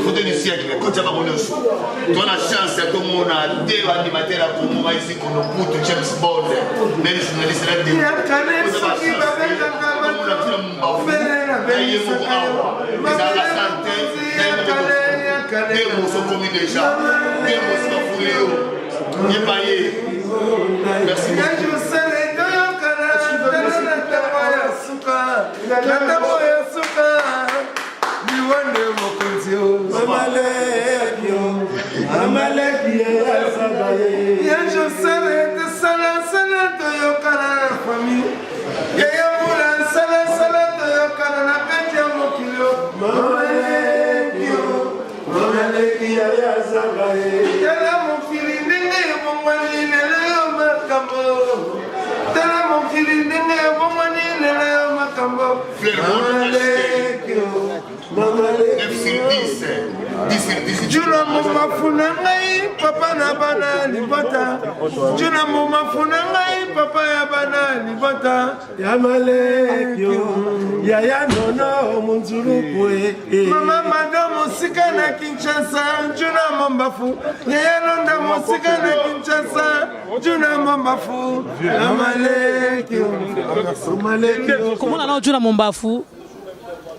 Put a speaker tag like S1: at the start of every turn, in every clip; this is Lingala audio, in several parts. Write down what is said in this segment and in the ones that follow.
S1: Photo du siècle, quand tu as la chance de on a deux animateurs à Koumou, ici, qu'on a beaucoup James Bond, même journaliste là, des
S2: Juna mama funangai papa na bana libata. Juna mama funangai papa ya bana libata. Ya malekyo ya ya nono munzuru kwe. Mama madamo sika na Kinshasa. Juna mambafu ya ya nonda musika na Kinshasa. Juna mambafu ya malekyo.
S3: Comment on a Juna mambafu?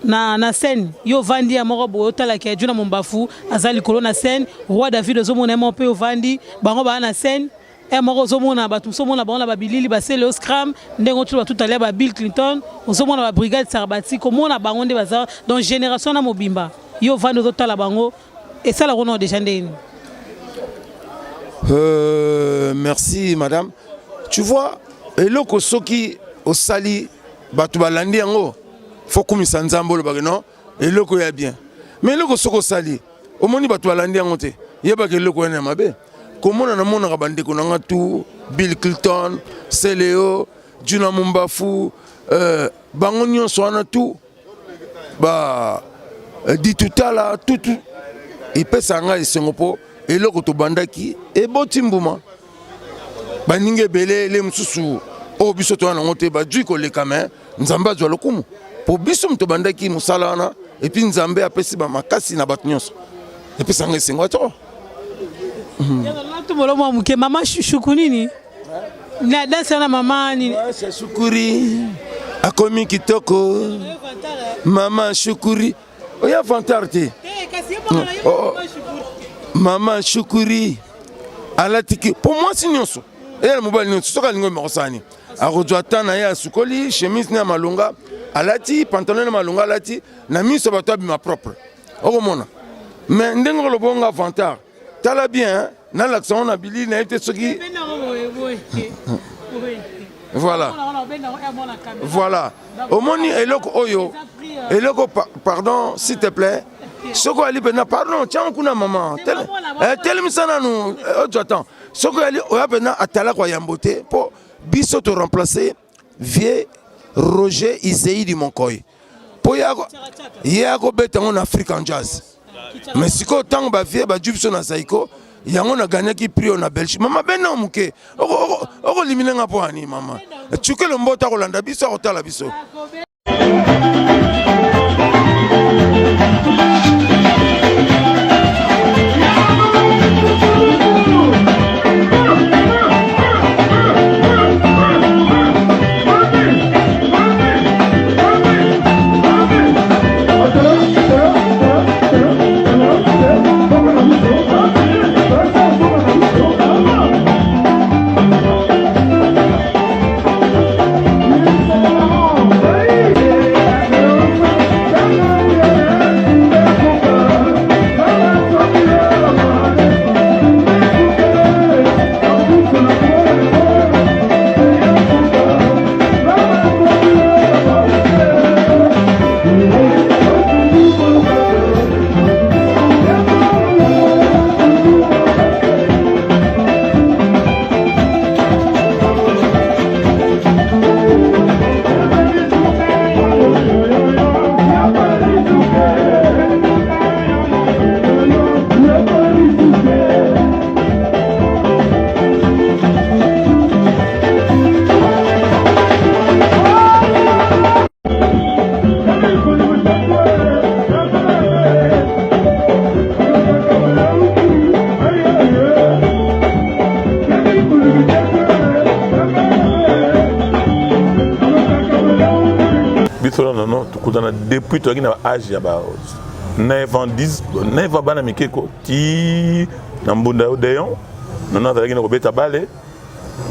S3: Na scène yo vandi ya moko bo tala ke Juna Mombafu azali kolo na scène roi David ozomona mo pe ovandi bango ba na scène e moko ozomona batu somona bango na babilili ba sele scram ndengo tu tout aller ba Bill Clinton ozomona ba brigade Sarbati komona bango nde baza dans génération na mobimba yo vandi ozotala bango et ça la rona déjà ndeni.
S2: Merci madame. Tu vois eloko soki osali batu balandi yango faut comme ça nzambo ba non eloko ya bien mais eloko soko sali omoni batu balandi yango te yeba ke eloko na mabe komona na mona ka bande ko nanga tout Bill Clinton Seleo Juna Mombafu bango nyonso wana tout ba dit tout à la tout il peut sanga isengopo eloko to bandaki e botimbuma baninge belé le msusu o biso to na ngote ba dju ko le kamen nzamba zwa lokumu pour biso mto bandaki musala wana et puis nzambe apesi ba makasi na bato nyonso et puis sanga isengo to
S3: Tumolomo muke mama shukunini na dansa na mama ni
S2: shukuri akomi kitoko mama shukuri oya fantarti mama shukuri alatiki pour moi c'est nyonso et mobali nyonso soka lingo mokosani akozwa tana ya sukoli chemise na malunga alati pantalon na malunga alati na miso bato abima propre okomona mais ndengo lobonga vantard tala bien na l'accent na bili na ete soki voilà voilà omoni eloko oyo eloko pardon s'il te plaît soko ali pena pardon tiens kuna maman tel misana nous attends soko ali oya pena atala kwa yambote po biso to remplacer vieux Roger Izei du Monkoy po yako beta en African jazz mais siko tango ba vieux ba jubso na saiko yango na gagné qui prix na Belgique mama bena muke oko limine nga po ani mama tukelo mbota ko landa biso ko tala biso.
S4: non, depuis tu as un âge, 9 ans, 10, 9 ans, bana mikeko, ti nambunda odeyon, non, tu as un beta balé,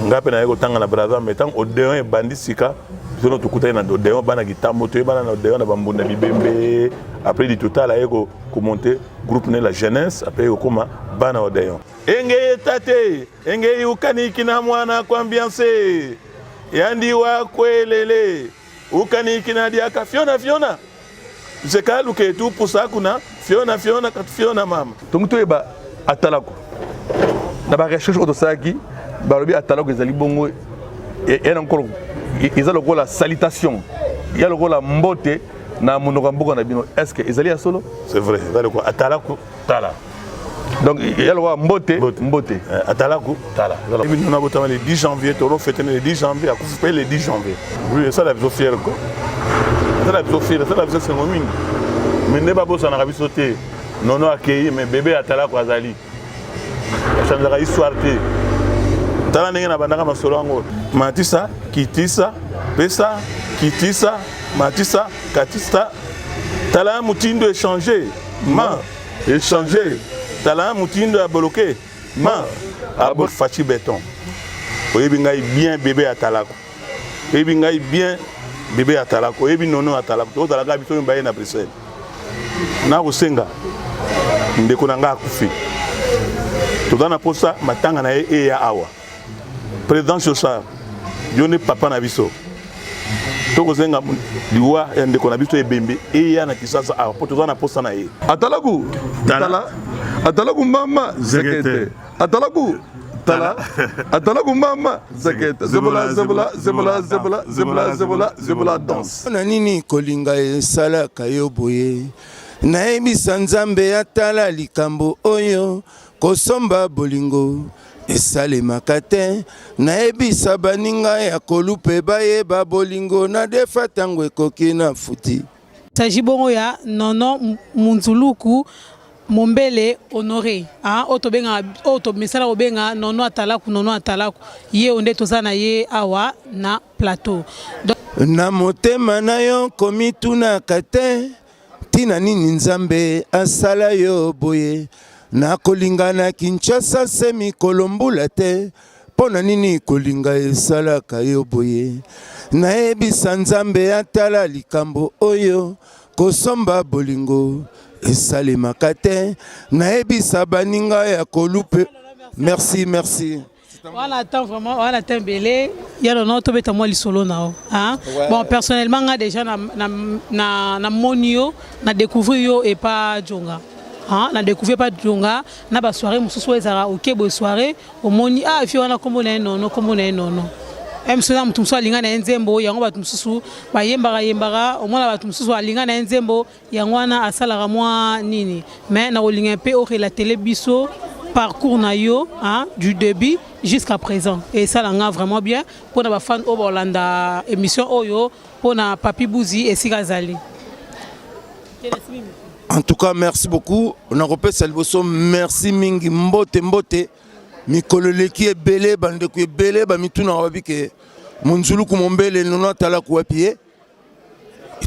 S4: ngape na yego tanga na braza, mais tant odeyon et bandit sika, tu as un odeyon, bana guitare, moto, bana odeyon, na bambunda bibembe, après du total, à yego commenter, groupe né la jeunesse, après yego koma, bana odeyon. Enge tate, enge ukani kina mwana kwa ambiance, yandi wa kwelele. Ukani kinadiaka Fiona Zeka luke tu pusa kuna Fiona kat Fiona mama
S5: donc to eba atalako na ba recherche otosaki ba lobi atalako ezali bongo et encore ils ont la salutation il y a le la mbote na monoko mboka na bino est-ce que ezali ya solo
S4: c'est vrai ezali ko atalako tala
S5: donc il y a le mbote
S4: atalako tala et puis nous avons notamment le 10 janvier toro fêter le 10 janvier à couper le 10 janvier oui ça la biso fier ko ça la biso fier ça la biso c'est ngomini mais ne pas bossa na biso te non accueilli mais bébé atalako azali chanzaka histoire te tala ndenge na bandaka masolo yango matisa kitisa pesa kitisa matisa katista tala mutindo échanger échanger tala mutindo a bloqué abol fachi béton oyebi ngai bien bébé atalako oyebi ngai bien bébé atalako oyebi nono atalako to talaka biso mbaye na Bruxelles na kosenga ndeko na nga akufi tozana posa matanga na ye ya awa président Chosa yone papa na biso tokozenga liwa ya ndeko na biso ebembe ya na kisasa awa po tozana posa na ye
S5: atalaku mama zekete atalaku tala atalaku mama zekete zebola danse
S2: na nini kolinga esalaka yo boye nayebisa nzambe atala likambo oyo kosomba bolingo esalemaka te nayebisa baninga ya kolupe bayeba bolingo na defa ntango ekoki na futi
S3: saji bongo ya nono munzuluku Mombele honoré auto mesala obenga nono atalaku ye onde tozana ye awa na plateau
S2: na motema na yo komituna kate tina nini nzambe asala yo boye na kolinga na Kinshasa semi kolombula te pona nini kolinga esalaka yo boye nayebisa nzambe atala likambo oyo kosomba bolingo esalemaka te nayebisa baninga ya kolupe merci
S3: voilà attends vraiment voilà tembele ya non to beta moi lisolo nao hein bon personnellement nga déjà na monio na découvrir yo et pas jonga hein na découvrir pas jonga na ba soirée mususu ezara OK bo soirée au moni ah fi wana kombo na non même si on a linga na nzembo yango batu mususu ba yembara omona batu mususu alinga na nzembo yango wana asalaka mwa nini mais na olinga pe o la télé biso parcours na yo hein du début jusqu'à présent et ça langa vraiment bien pour na ba fan o Bolanda émission oyo pour na Papi Bouzi et Sigazali.
S2: En tout cas merci beaucoup on a repé Salvoso merci mingi mbote mikolo leki ebele bande ku ebele ba mituna wabike munzuluku mombele nono tala ku apie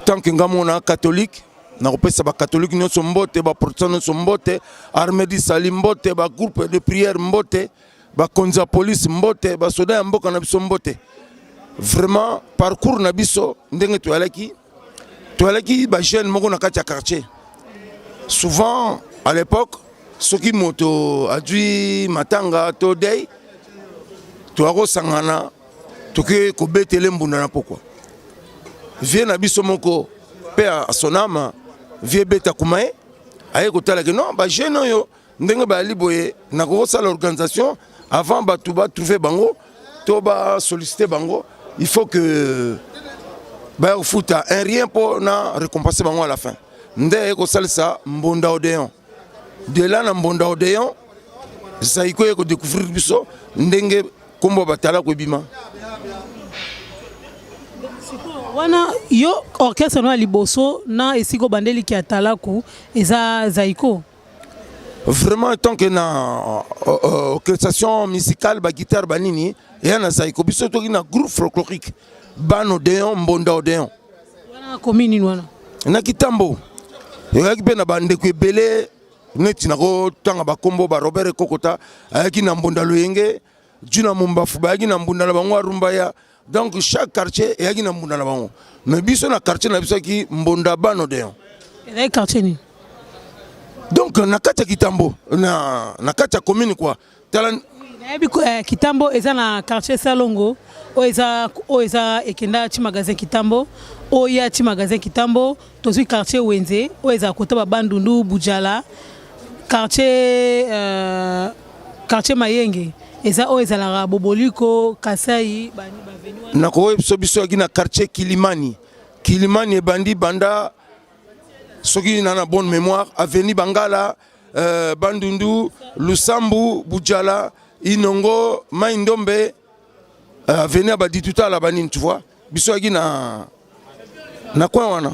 S2: tant que ngamona catholique na kopesa ba catholique nyonso mbote ba protestant nyonso mbote armée di salim mbote ba groupe de prière mbote ba konza police mbote ba soda ya mboka na biso mbote vraiment parcours na biso ndenge to alaki ba jeune moko na kati ya quartier souvent à l'époque soki moto adui matanga to dei to ako sangana toke ko betele mbunda na pokwa vie na biso moko pe a sonama vie beta kumae aye ko tala ke non ba jeune yo ndenge ba liboye na ko sala organisation avant ba tuba trouver bango to ba solliciter bango il faut que ba futa un rien pour na récompenser bango à la fin ndé ko salsa mbunda odeon de là na mbonda odeon zaiko yeko découvrir biso ndenge kombo batala ko bima
S3: wana yo orchestre no liboso na esiko bandeli ki atalaku eza zaiko
S2: vraiment tant que na orchestration musicale ba guitare banini et na zaiko biso to na groupe folklorique bano odeon mbonda odeon
S3: commune wana
S2: na Kitambo yaki pe na bandeko ebele neti nako tanga bakombo ba Robert Kokota ayaki na Mbunda Loyenge Djuna Mombafu bayaki na Mbunda la bango Rumbaya. Donc chaque quartier yaki na Mbunda la bango mais biso na quartier na biso ki Mbunda Bano deon
S3: et quartier ni
S2: donc na kati Kitambo na kati commune quoi tala
S3: Kitambo eza na quartier Salongo o eza ekenda ti magasin Kitambo o ya ti magasin Kitambo tozwi quartier Wenze o eza kota ba Bandundu Bujala quartier Mayenge eza o eza la Boboliko Kasai bani baveni
S2: na ko biso na quartier Kilimani ebandi banda soki na bonne mémoire avenue Bangala Bandundu Lusambu Bujala Inongo Maindombe avenue Abadi Tuta la banine tu vois biso na coin wana